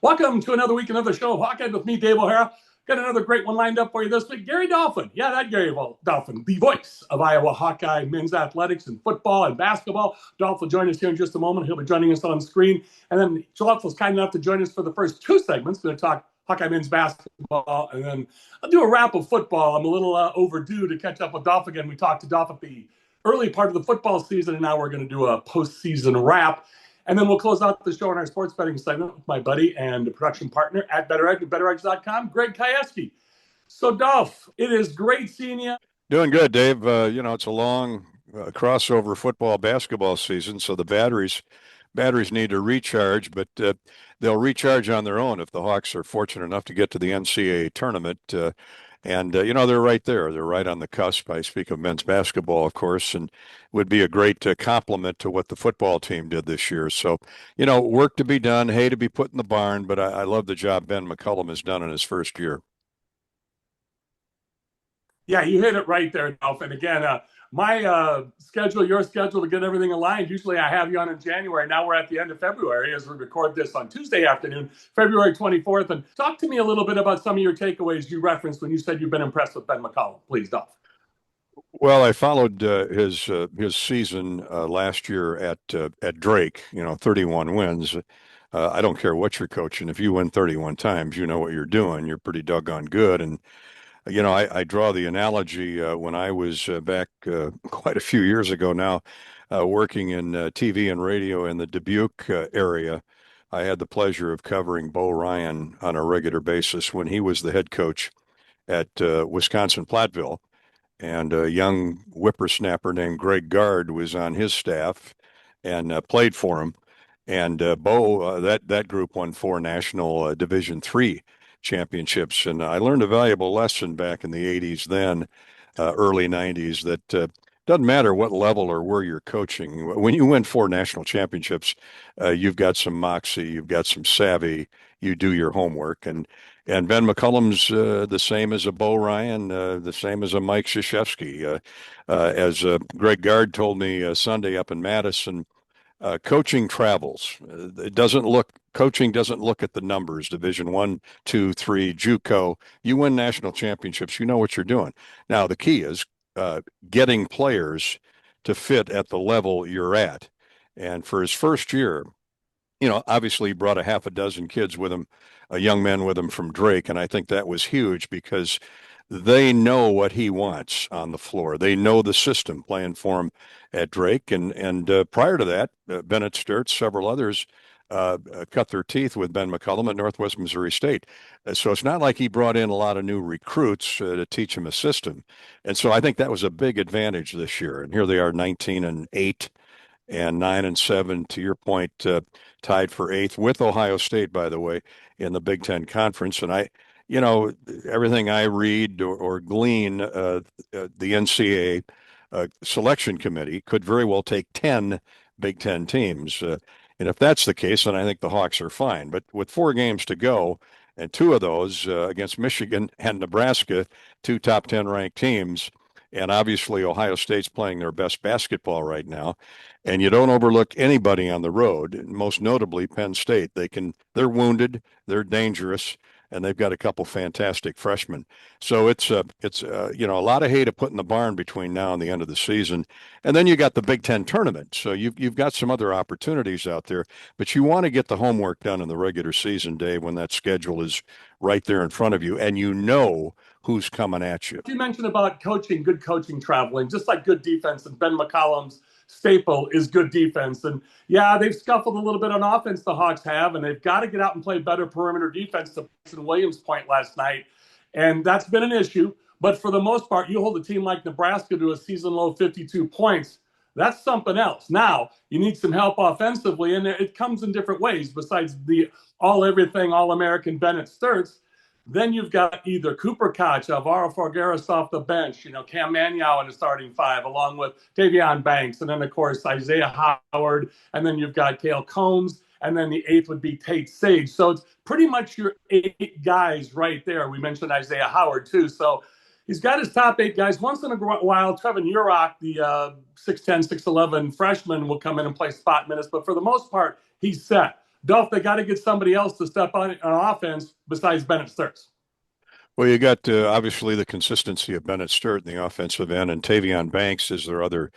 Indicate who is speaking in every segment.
Speaker 1: Welcome to another week, another show of Hawkeye with me, Dave O'Hara. Got another great one lined up for you this week. Gary Dolphin. Yeah, that Gary Dolphin, the voice of Iowa Hawkeye men's athletics and football and basketball. Dolphin will join us here in just a moment. He'll be joining us on screen. And then Dolphin was kind enough to join us for the first two segments. Going to talk Hawkeye men's basketball, and then I'll do a wrap of football. I'm a little overdue to catch up with Dolphin again. We talked to Dolphin at the early part of the football season, and now we're going to do a postseason wrap. And then we'll close out the show in our sports betting segment with my buddy and production partner at bettereggs.com, Greg Kajewski. So, Dolph, it is great seeing you.
Speaker 2: Doing good, Dave. It's a long crossover football basketball season, so the batteries need to recharge, but they'll recharge on their own if the Hawks are fortunate enough to get to the NCAA tournament. They're right there. They're right on the cusp. I speak of men's basketball, of course, and would be a great complement to what the football team did this year. So, work to be done, hay to be put in the barn, but I love the job Ben McCollum has done in his first year.
Speaker 1: Yeah, you hit it right there, Dolph. And again, my schedule, your schedule to get everything aligned. Usually I have you on in January. Now we're at the end of February as we record this on Tuesday afternoon, February 24th. And talk to me a little bit about some of your takeaways you referenced when you said you've been impressed with Ben McCollum. Please, Dolph.
Speaker 2: Well, I followed his season last year at Drake. 31 wins. I don't care what you're coaching. If you win 31 times, you know what you're doing. You're pretty doggone good. And I draw the analogy when I was back quite a few years ago now, working in TV and radio in the Dubuque area. I had the pleasure of covering Bo Ryan on a regular basis when he was the head coach at Wisconsin Platteville. And a young whippersnapper named Greg Gard was on his staff and played for him. And Bo, that group won 4 national Division III championships. And I learned a valuable lesson back in the 80s then, early 90s, that doesn't matter what level or where you're coaching. When you win 4 national championships, you've got some moxie, you've got some savvy, you do your homework. And Ben McCollum's the same as a Bo Ryan, the same as a Mike Krzyzewski. As Greg Gard told me Sunday up in Madison, coaching travels. Coaching doesn't look at the numbers, Division 1, 2, 3, JUCO. You win national championships, you know what you're doing. Now, the key is getting players to fit at the level you're at. And for his first year, obviously he brought a half a dozen kids with him, young men with him from Drake. And I think that was huge because they know what he wants on the floor. They know the system playing for him at Drake. And prior to that, Bennett Sturtz, several others cut their teeth with Ben McCollum at Northwest Missouri State. So it's not like he brought in a lot of new recruits to teach him a system. And so I think that was a big advantage this year. And here they are 19-8 and 9-7, to your point, tied for 8th with Ohio State, by the way, in the Big Ten Conference. And everything I read or glean, the NCAA selection committee could very well take 10 Big Ten teams. And if that's the case, then I think the Hawks are fine. But with 4 games to go, and 2 of those against Michigan and Nebraska, 2 top 10 ranked teams, and obviously Ohio State's playing their best basketball right now, and you don't overlook anybody on the road, most notably Penn State. They're wounded, they're dangerous, and they've got a couple fantastic freshmen. So it's a lot of hay to put in the barn between now and the end of the season. And then you got the Big Ten tournament. So you've got some other opportunities out there, but you want to get the homework done in the regular season, Dave, when that schedule is right there in front of you and you know who's coming at you.
Speaker 1: You mentioned about coaching, good coaching traveling, just like good defense, and Ben McCollum's staple is good defense. And yeah, they've scuffled a little bit on offense, the Hawks have, and they've got to get out and play better perimeter defense, to Preston Williams' point last night. And that's been an issue. But for the most part, you hold a team like Nebraska to a season low 52 points. That's something else. Now, you need some help offensively, and it comes in different ways besides the all-everything, all-American Bennett Sturtz. Then you've got either Cooper Koch, Alvaro Fargueras off the bench, Cam Manyow in the starting 5, along with Davion Banks, and then, of course, Isaiah Howard, and then you've got Cale Combs, and then the 8th would be Tate Sage. So it's pretty much your 8 guys right there. We mentioned Isaiah Howard, too. So he's got his top 8 guys. Once in a while, Trevin Urach, the 6'10", 6'11 freshman, will come in and play spot minutes. But for the most part, he's set. Dolph, they got to get somebody else to step on offense besides Bennett Sturts.
Speaker 2: Well, you got obviously the consistency of Bennett Sturt in the offensive end, and Tavion Banks is their other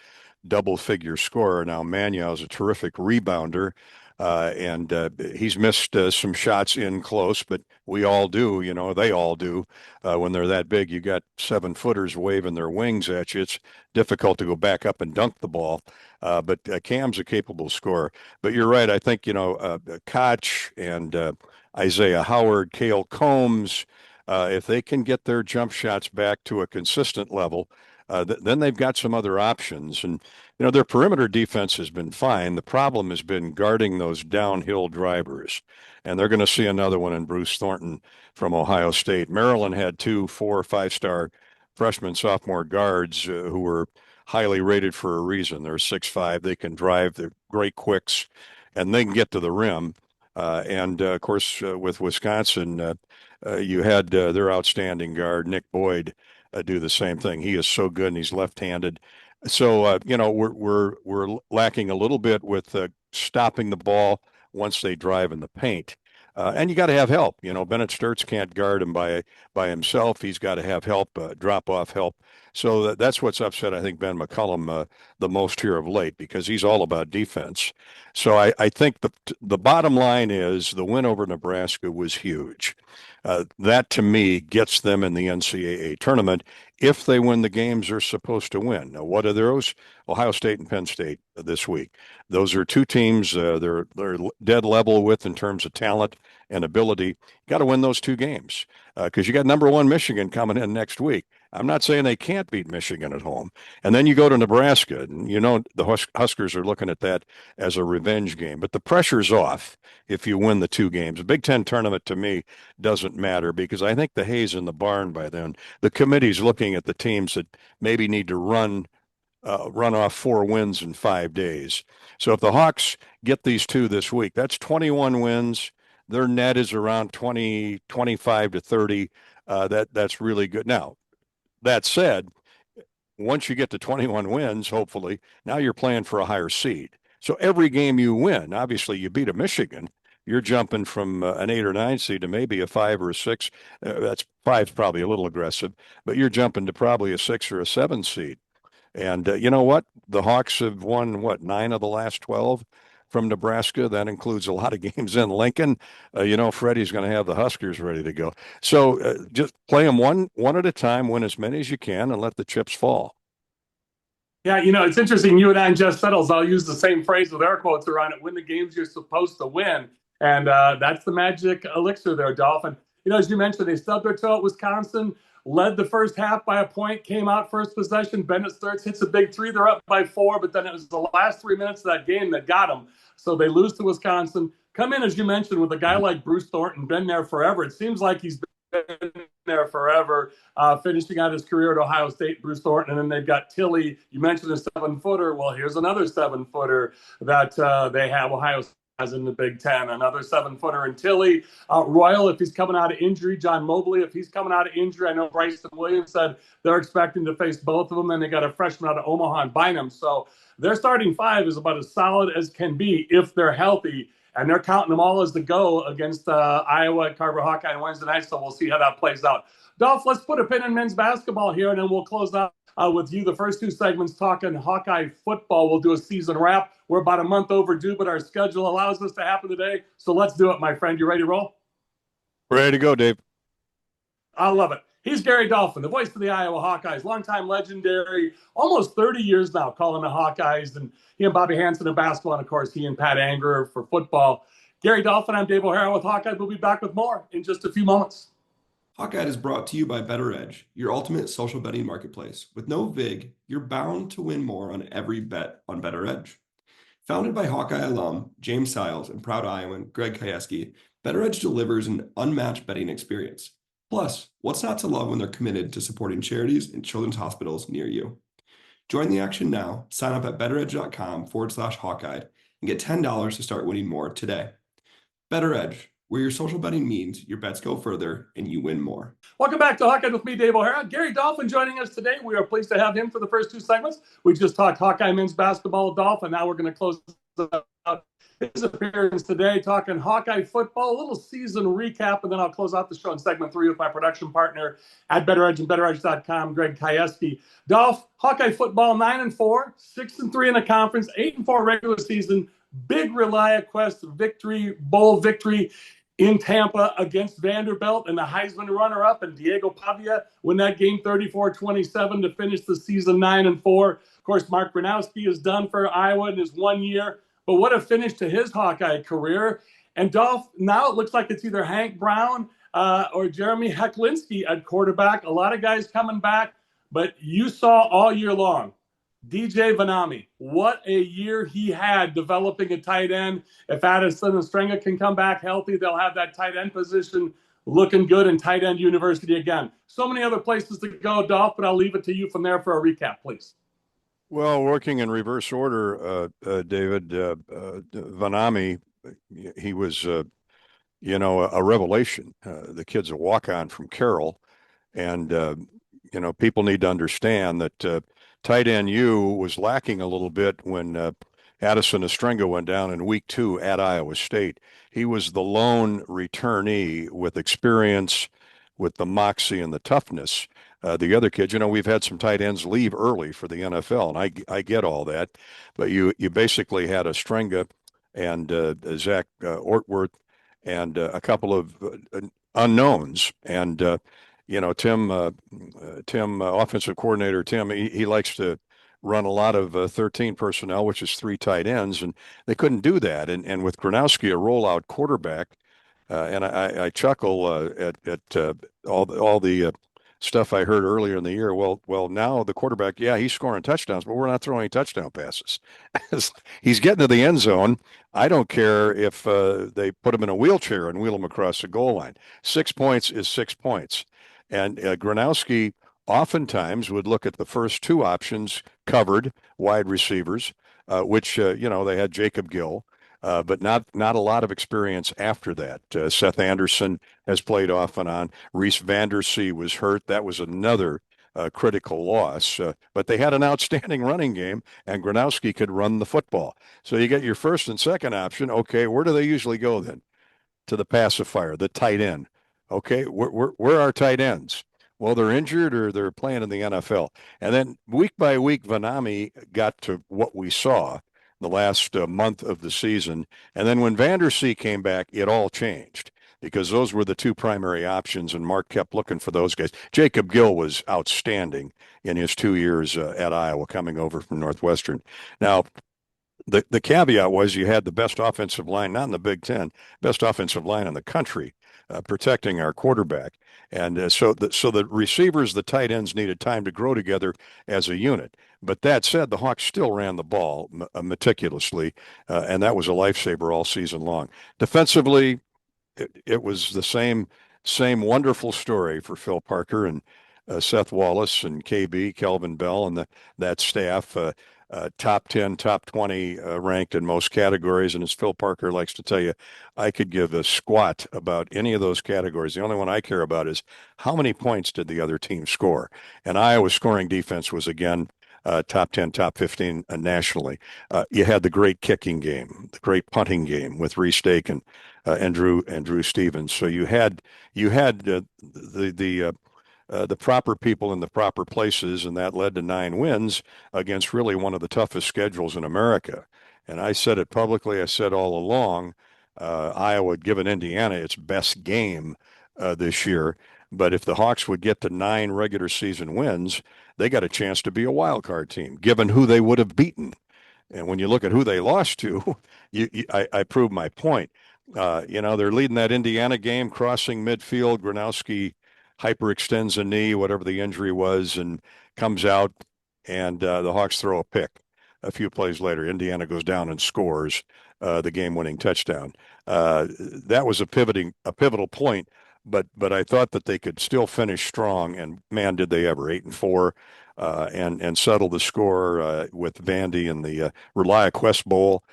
Speaker 2: double-figure scorer. Now, Manuel is a terrific rebounder, and he's missed some shots in close, but we all do, they all do. When they're that big, you got 7-footers waving their wings at you. It's difficult to go back up and dunk the ball, but Cam's a capable scorer. But you're right. I think, Koch and Isaiah Howard, Cale Combs, if they can get their jump shots back to a consistent level, then they've got some other options. And, their perimeter defense has been fine. The problem has been guarding those downhill drivers. And they're going to see another one in Bruce Thornton from Ohio State. Maryland had 2 4 or 5-star freshman, sophomore guards who were highly rated for a reason. They're 6'5". They can drive. They're great quicks, and they can get to the rim. And of course, with Wisconsin, you had their outstanding guard, Nick Boyd, do the same thing. He is so good, and he's left-handed. So we're lacking a little bit with stopping the ball once they drive in the paint. And you got to have help. Bennett Sturts can't guard him by himself. He's got to have help, drop-off help. So that's what's upset, I think, Ben McCollum the most here of late, because he's all about defense. So I think the bottom line is the win over Nebraska was huge. That, to me, gets them in the NCAA tournament if they win the games they're supposed to win. Now, what are those? Ohio State and Penn State this week. Those are two teams they're dead level with in terms of talent and ability. Got to win those two games because you got number 1 Michigan coming in next week. I'm not saying they can't beat Michigan at home. And then you go to Nebraska, and the Huskers are looking at that as a revenge game. But the pressure's off if you win the 2 games. The Big Ten tournament, to me, doesn't matter because I think the hay's in the barn by then. The committee's looking at the teams that maybe need to run off 4 wins in 5 days. So if the Hawks get these 2 this week, that's 21 wins. Their net is around 20, 25 to 30. That's really good. Now, that said, once you get to 21 wins, hopefully, now you're playing for a higher seed. So every game you win, obviously you beat a Michigan, you're jumping from an 8 or 9 seed to maybe a 5 or a 6. That's 5's probably a little aggressive, but you're jumping to probably a 6 or a 7 seed. And you know what? The Hawks have won, 9 of the last 12 from Nebraska. That includes a lot of games in Lincoln. Freddie's going to have the Huskers ready to go. So just play them one at a time, win as many as you can, and let the chips fall.
Speaker 1: Yeah, it's interesting. You and I and Jeff Settles, I'll use the same phrase with air quotes around it. Win the games you're supposed to win. And that's the magic elixir there, Dolphin. As you mentioned, they stubbed their toe at Wisconsin, led the first half by a point, came out first possession. Bennett Sturts hits a big 3. They're up by 4, but then it was the last 3 minutes of that game that got them. So they lose to Wisconsin. Come in, as you mentioned, with a guy like Bruce Thornton, been there forever. It seems like he's been there forever, finishing out his career at Ohio State, Bruce Thornton. And then they've got Tilly. You mentioned a 7-footer. Well, here's another 7-footer that they have. Ohio State has in the Big Ten, another 7-footer in Tilly. Royal, if he's coming out of injury. John Mobley, if he's coming out of injury. I know Bryson Williams said they're expecting to face both of them. And they got a freshman out of Omaha and Bynum. So their starting 5 is about as solid as can be if they're healthy. And they're counting them all as the go against Iowa at Carver Hawkeye on Wednesday night. So we'll see how that plays out. Dolph, let's put a pin in men's basketball here, and then we'll close out with you. The first 2 segments talking Hawkeye football. We'll do a season wrap. We're about a month overdue, but our schedule allows us to happen today. So let's do it, my friend. You ready to roll?
Speaker 2: Ready to go, Dave.
Speaker 1: I love it. He's Gary Dolphin, the voice of the Iowa Hawkeyes, longtime legendary, almost 30 years now calling the Hawkeyes, and he and Bobby Hansen in basketball, and of course he and Pat Anger for football. Gary Dolphin, I'm Dave O'Hara with Hawkeye. We'll be back with more in just a few moments.
Speaker 3: Hawkeye is brought to you by Better Edge, your ultimate social betting marketplace. With no VIG, you're bound to win more on every bet on Better Edge. Founded by Hawkeye alum James Siles and proud Iowan Greg Kajewski, Better Edge delivers an unmatched betting experience. Plus, what's not to love when they're committed to supporting charities and children's hospitals near you? Join the action now. Sign up at betteredge.com/Hawkeyed and get $10 to start winning more today. Better Edge, where your social betting means your bets go further and you win more.
Speaker 1: Welcome back to Hawkeye with me, Dave O'Hara. Gary Dolphin joining us today. We are pleased to have him for the first 2 segments. We just talked Hawkeye men's basketball, Dolphin. Now we're going to close his appearance today, talking Hawkeye football, a little season recap, and then I'll close out the show in segment 3 with my production partner at Better Edge and BetterEdge.com, Greg Kajewski. Dolph, Hawkeye football 9-4, 6-3 in the conference, 8-4 regular season. Big ReliaQuest victory, bowl victory in Tampa against Vanderbilt, and the Heisman runner-up and Diego Pavia win that game 34-27 to finish the season 9-4. Of course, Mark Gronowski is done for Iowa in his 1 year, but what a finish to his Hawkeye career. And Dolph, now it looks like it's either Hank Brown or Jeremy Hecklinski at quarterback. A lot of guys coming back, but you saw all year long DJ Vanami, what a year he had developing a tight end. If Addison and Strenga can come back healthy, they'll have that tight end position looking good in tight end university again. So many other places to go, Dolph, but I'll leave it to you from there for a recap, please.
Speaker 2: Well, working in reverse order, David, Vanami, he was, a revelation. The kid's a walk-on from Carroll, and, people need to understand that tight end U was lacking a little bit when Addison Estrenga went down in week 2 at Iowa State. He was the lone returnee with experience, with the moxie and the toughness. The other kids, we've had some tight ends leave early for the NFL, and I get all that, but you basically had Estrenga and Zach Ortworth and a couple of unknowns, and Tim, offensive coordinator Tim, he likes to run a lot of 13 personnel, which is 3 tight ends, and they couldn't do that. And with Gronowski, a rollout quarterback, and I chuckle at all the stuff I heard earlier in the year. Well, now the quarterback, yeah, he's scoring touchdowns, but we're not throwing any touchdown passes. He's getting to the end zone. I don't care if they put him in a wheelchair and wheel him across the goal line. 6 points is 6 points. And Gronowski oftentimes would look at the first 2 options covered, wide receivers, which, they had Jacob Gill, but not a lot of experience after that. Seth Anderson has played off and on. Reese Vandersea was hurt. That was another critical loss. But they had an outstanding running game, and Gronowski could run the football. So you get your first and second option. Okay, where do they usually go then? To the pacifier, the tight end. Okay, where are tight ends? Well, they're injured or they're playing in the NFL. And then week by week, Vanami got to what we saw the last month of the season. And then when Vandersea came back, it all changed because those were the 2 primary options, and Mark kept looking for those guys. Jacob Gill was outstanding in his 2 years at Iowa, coming over from Northwestern. Now, the caveat was you had the best offensive line, not in the Big Ten, best offensive line in the country, protecting our quarterback. And so the receivers, the tight ends needed time to grow together as a unit. But that said, the Hawks still ran the ball meticulously, and that was a lifesaver all season long. Defensively, it was the same wonderful story for Phil Parker and Seth Wallace and KB, Kelvin Bell, and that staff. Top 10, top 20 ranked in most categories. And as Phil Parker likes to tell you, I could give a squat about any of those categories. The only one I care about is how many points did the other team score? And Iowa's scoring defense was, again, top 10, top 15 nationally. You had the great kicking game, the great punting game with Reese Dake and Drew Stevens. So you had the proper people in the proper places, and that led to 9 wins against really one of the toughest schedules in America. And I said it publicly, I said all along, Iowa had given Indiana its best game this year. But if the Hawks would get to 9 regular season wins, they got a chance to be a wild card team, given who they would have beaten. And when you look at who they lost to, I proved my point. They're leading that Indiana game, crossing midfield. Gronowski hyperextends a knee, whatever the injury was, and comes out, and the Hawks throw a pick. A few plays later, Indiana goes down and scores the game-winning touchdown. That was a pivotal point, but I thought that they could still finish strong, and man, did they ever. 8-4, and settle the score with Vandy in the ReliaQuest Bowl.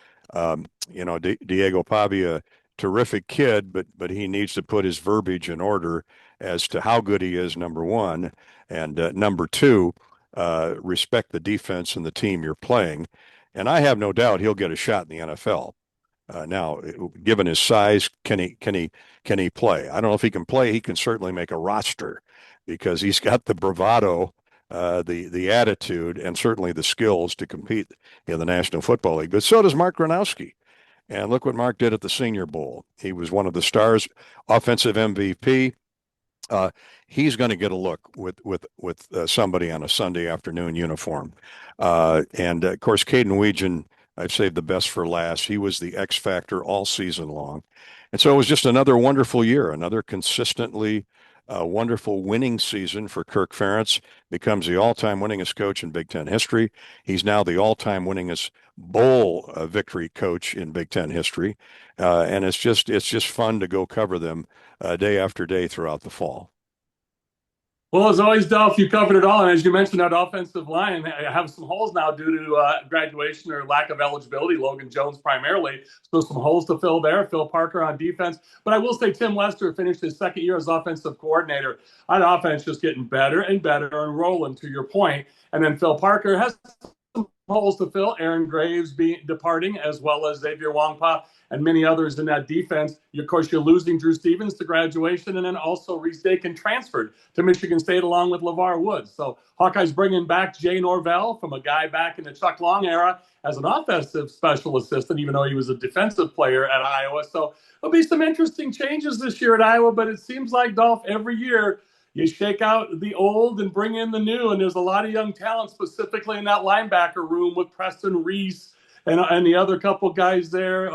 Speaker 2: Diego Pavia, terrific kid, but he needs to put his verbiage in order as to how good he is, number one, and number two, respect the defense and the team you're playing. and I have no doubt he'll get a shot in the NFL. Now, given his size, can he play? I don't know if he can play. He can certainly make a roster because he's got the bravado, the attitude, and certainly the skills to compete in the National Football League. But so does Mark Gronowski. And look what Mark did at the Senior Bowl. He was one of the stars, offensive MVP. He's going to get a look with somebody on a Sunday afternoon uniform. And of course, Caden Weegan, I've saved the best for last. He was the X factor all season long. And so it was just another wonderful year, another consistently wonderful winning season for Kirk Ferentz. Becomes the all-time winningest coach in Big Ten history. He's now the all-time winningest bowl victory coach in Big Ten history. And it's just fun to go cover them day after day throughout the fall.
Speaker 1: Well, as always, Dolph, you covered it all. And as you mentioned, that offensive line have some holes now due to graduation or lack of eligibility. Logan Jones primarily. So some holes to fill there. Phil Parker on defense. But I will say Tim Lester finished his second year as offensive coordinator. That offense just getting better and better and rolling, to your point. And then Phil Parker has some holes to fill. Aaron Graves departing, as well as Xavier Wongpa and many others in that defense. Of course, you're losing Drew Stevens to graduation, and then also Reese Dakin transferred to Michigan State along with LeVar Woods. So Hawkeyes bringing back Jay Norvell from a guy back in the Chuck Long era as an offensive special assistant, even though he was a defensive player at Iowa. So there'll be some interesting changes this year at Iowa, but it seems like, Dolph, every year you shake out the old and bring in the new, and there's a lot of young talent specifically in that linebacker room with Preston Reese and the other couple guys there,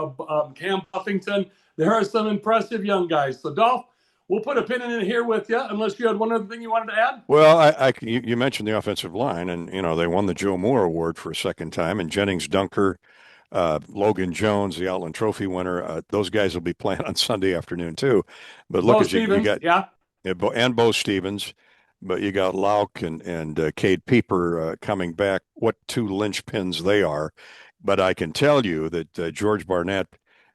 Speaker 1: Cam Buffington. There are some impressive young guys. So, Dolph, we'll put a pin in it here with you, unless you had one other thing you wanted to add.
Speaker 2: Well, you mentioned the offensive line, and they won the Joe Moore Award for a second time, and Jennings Dunker, Logan Jones, the Outland Trophy winner, those guys will be playing on Sunday afternoon too. But look at you got and Bo Stevens. But you got Lauk and Cade Pieper coming back. What two linchpins they are. But I can tell you that George Barnett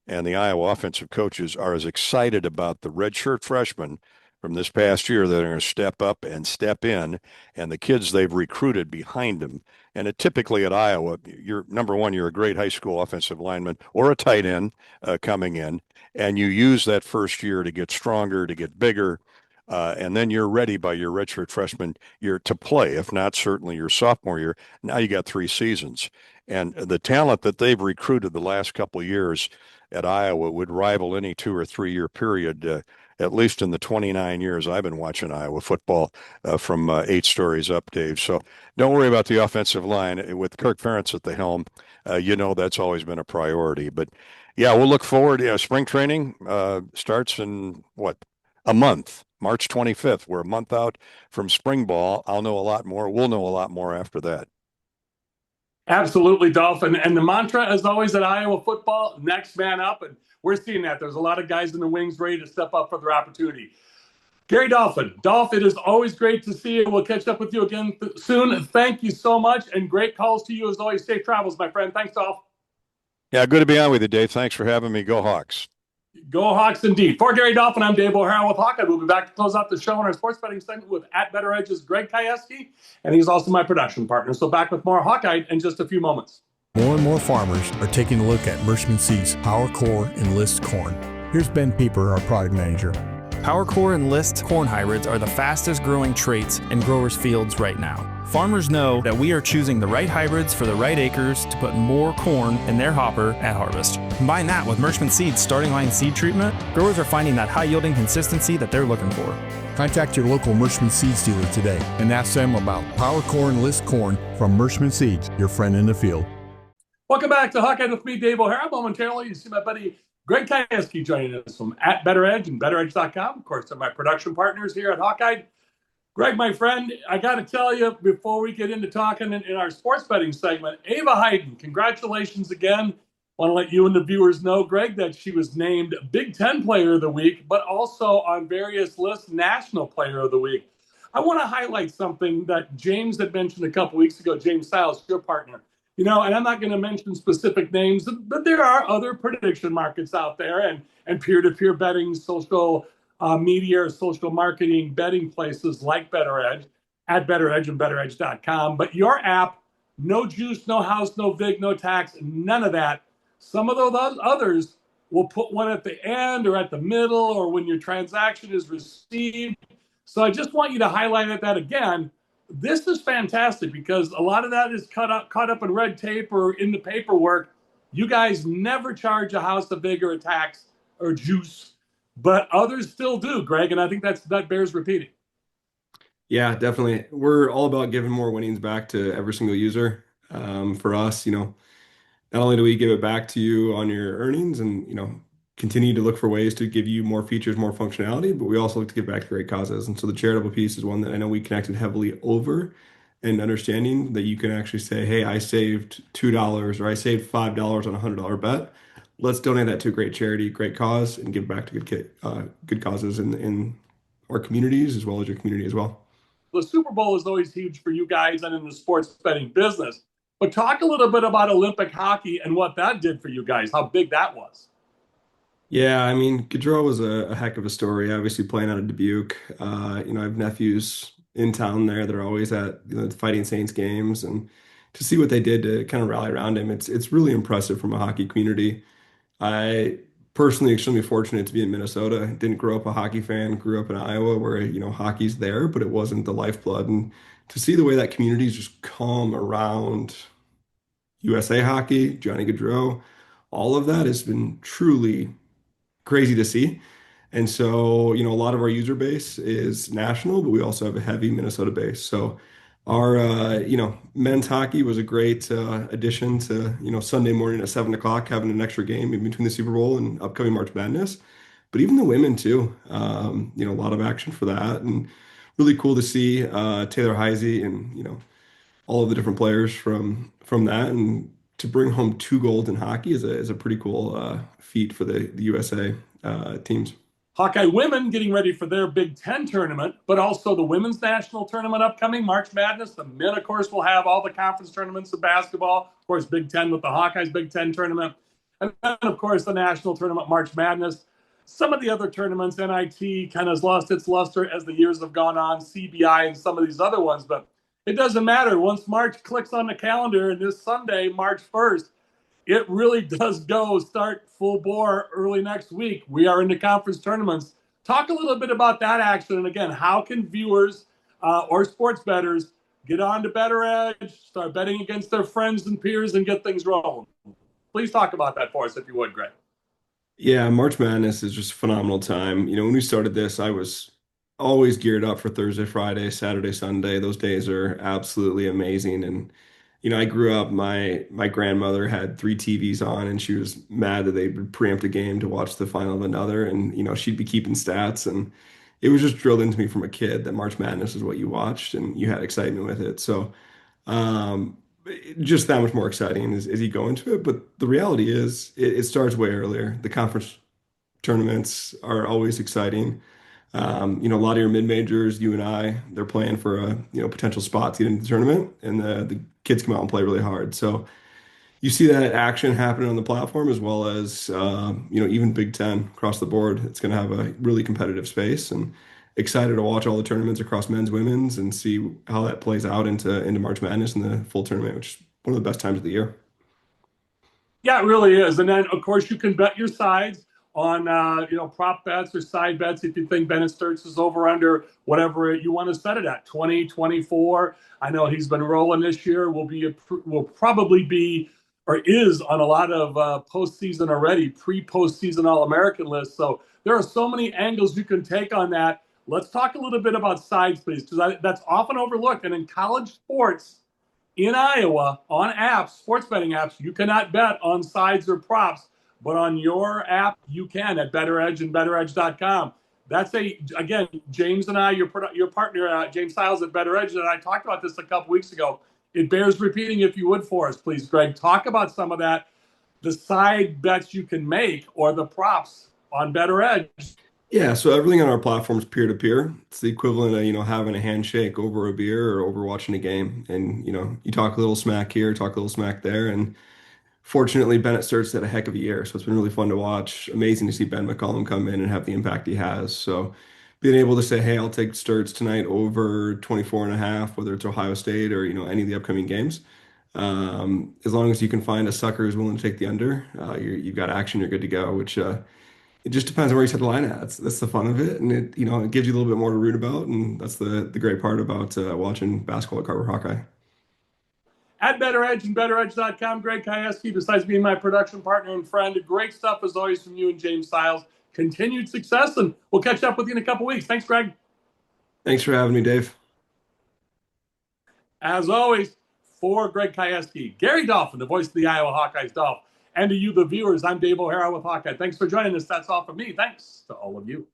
Speaker 2: and the Iowa offensive coaches are as excited about the redshirt freshmen from this past year that are going to step up and step in, and the kids they've recruited behind them. And typically at Iowa, you're number one, you're a great high school offensive lineman or a tight end coming in, and you use that first year to get stronger, to get bigger. And then you're ready by your redshirt freshman year to play, if not certainly your sophomore year. Now you got 3 seasons. And the talent that they've recruited the last couple of years at Iowa would rival any 2 or 3 year period, at least in the 29 years I've been watching Iowa football from 8 stories up, Dave. So don't worry about the offensive line. With Kirk Ferentz at the helm, that's always been a priority. But, yeah, we'll look forward. Spring training starts in, a month. March 25th. We're a month out from spring ball. I'll know a lot more. We'll know a lot more after that.
Speaker 1: Absolutely, Dolphin. And the mantra, as always, at Iowa football, next man up. And we're seeing that. There's a lot of guys in the wings ready to step up for their opportunity. Gary Dolphin. Dolph, it is always great to see you. We'll catch up with you again soon. Thank you so much. And great calls to you as always. Safe travels, my friend. Thanks, Dolph.
Speaker 2: Yeah, good to be on with you, Dave. Thanks for having me. Go Hawks.
Speaker 1: Go Hawks indeed. For Gary Dolphin, I'm Dave O'Hara with Hawkeye. We'll be back to close out the show on our sports betting segment with @BetterEdge's Greg Kajewski, and he's also my production partner. So back with more Hawkeye in just a few moments.
Speaker 4: More and more farmers are taking a look at Mershman Seeds Power Core Enlist corn. Here's Ben Pieper, our product manager.
Speaker 5: PowerCore Enlist corn hybrids are the fastest growing traits in growers' fields right now. Farmers know that we are choosing the right hybrids for the right acres to put more corn in their hopper at harvest. Combine that with Mershman Seeds starting line seed treatment, growers are finding that high yielding consistency that they're looking for.
Speaker 4: Contact your local Mershman Seeds dealer today and ask them about PowerCore Enlist corn from Mershman Seeds, your friend in the field.
Speaker 1: Welcome back to Hawkeye with me, Dave O'Hara. Momentarily, you see my buddy Greg Kajewski joining us from @BetterEdge and BetterEdge.com. Of course, they're my production partners here at Hawkeye. Greg, my friend, I got to tell you before we get into talking in our sports betting segment, Ava Hayden, congratulations again. I want to let you and the viewers know, Greg, that she was named Big Ten Player of the Week, but also on various lists, National Player of the Week. I want to highlight something that James had mentioned a couple weeks ago, James Stiles, your partner. And I'm not going to mention specific names, but there are other prediction markets out there and peer-to-peer betting, social media or social marketing betting places like BetterEdge, @BetterEdge and BetterEdge.com. But your app No juice, no house, no vig, no tax, none of that. Some of those others will put one at the end or at the middle or when your transaction is received. So I just want you to highlight that again. This is fantastic because a lot of that is caught up in red tape or in the paperwork. You guys never charge a house a vig or a tax or juice, but others still do, Greg, and I think that bears repeating.
Speaker 3: Yeah, definitely. We're all about giving more winnings back to every single user. For us, not only do we give it back to you on your earnings and, continue to look for ways to give you more features, more functionality, but we also look to give back to great causes. And so the charitable piece is one that I know we connected heavily over, and understanding that you can actually say, hey, I saved $2 or I saved $5 on a $100 bet. Let's donate that to a great charity, great cause, and give back to good causes in our communities as well as your community as well.
Speaker 1: The Super Bowl is always huge for you guys and in the sports betting business. But talk a little bit about Olympic hockey and what that did for you guys, how big that was.
Speaker 3: Yeah, I mean, Gaudreau was a heck of a story. Obviously, playing out of Dubuque, I have nephews in town there that are always at the Fighting Saints games, and to see what they did to kind of rally around him, it's really impressive from a hockey community. I personally extremely fortunate to be in Minnesota. Didn't grow up a hockey fan. Grew up in Iowa, where hockey's there, but it wasn't the lifeblood. And to see the way that community's just come around USA Hockey, Johnny Gaudreau, all of that has been truly crazy to see. And so, a lot of our user base is national, but we also have a heavy Minnesota base. So our, men's hockey was a great addition to, Sunday morning at 7 o'clock, having an extra game in between the Super Bowl and upcoming March Madness. But even the women too, a lot of action for that, and really cool to see Taylor Heisey and all of the different players from that, and to bring home 2 gold in hockey is a pretty cool feat for the USA teams.
Speaker 1: Hawkeye women getting ready for their Big Ten tournament, but also the women's national tournament upcoming, March Madness. The men, of course, will have all the conference tournaments of basketball. Of course, Big Ten with the Hawkeyes Big Ten tournament. And then, of course, the national tournament, March Madness. Some of the other tournaments, NIT kind of has lost its luster as the years have gone on, CBI and some of these other ones. But it doesn't matter. Once March clicks on the calendar, and this Sunday, March 1st, it really does start full bore early next week. We are into conference tournaments. Talk a little bit about that action. And again, how can viewers or sports bettors get on to Better Edge, start betting against their friends and peers and get things rolling? Please talk about that for us, if you would, Greg.
Speaker 3: Yeah, March Madness is just a phenomenal time. When we started this, I was always geared up for Thursday, Friday, Saturday, Sunday. Those days are absolutely amazing. And I grew up, my grandmother had 3 TVs on, and she was mad that they would preempt a game to watch the final of another. And, she'd be keeping stats. And it was just drilled into me from a kid that March Madness is what you watched and you had excitement with it. So, just that much more exciting as you go into it. But the reality is it starts way earlier. The conference tournaments are always exciting. A lot of your mid-majors, you and I, they're playing for a potential spot to get into the tournament, and the kids come out and play really hard. So you see that action happening on the platform, as well as even Big Ten across the board. It's going to have a really competitive space, and excited to watch all the tournaments across men's, women's, and see how that plays out into March Madness and the full tournament, which is one of the best times of the year.
Speaker 1: Yeah, it really is. And then, of course, you can bet your sides on prop bets or side bets if you think Bennett Sturts is over under whatever you want to set it at, 20, 24. I know he's been rolling this year. Will probably be or is on a lot of postseason already, pre-postseason All-American lists. So there are so many angles you can take on that. Let's talk a little bit about sides, please, because that's often overlooked. And in college sports in Iowa, on apps, sports betting apps, you cannot bet on sides or props. But on your app, you can at Better Edge and BetterEdge.com. That's again, James and I, your partner, James Stiles at Better Edge, and I talked about this a couple weeks ago. It bears repeating if you would for us, please, Greg. Talk about some of that, the side bets you can make or the props on Better Edge.
Speaker 3: Yeah, so everything on our platform is peer-to-peer. It's the equivalent of, having a handshake over a beer or over watching a game. And, you talk a little smack here, talk a little smack there, and fortunately, Bennett Sturts had a heck of a year, so it's been really fun to watch. Amazing to see Ben McCollum come in and have the impact he has. So being able to say, hey, I'll take Sturts tonight over 24.5, whether it's Ohio State or, any of the upcoming games, As long as you can find a sucker who's willing to take the under, you've got action, you're good to go, which it just depends on where you set the line at. That's the fun of it. And it gives you a little bit more to root about. And that's the great part about watching basketball at Carver Hawkeye.
Speaker 1: At Better Edge and BetterEdge.com, Greg Kajewski, besides being my production partner and friend, great stuff as always from you and James Stiles. Continued success, and we'll catch up with you in a couple weeks. Thanks, Greg.
Speaker 3: Thanks for having me, Dave.
Speaker 1: As always, for Greg Kajewski, Gary Dolphin, the voice of the Iowa Hawkeyes Dolphin, and to you, the viewers, I'm Dave O'Hara with Hawkeye. Thanks for joining us. That's all from me. Thanks to all of you.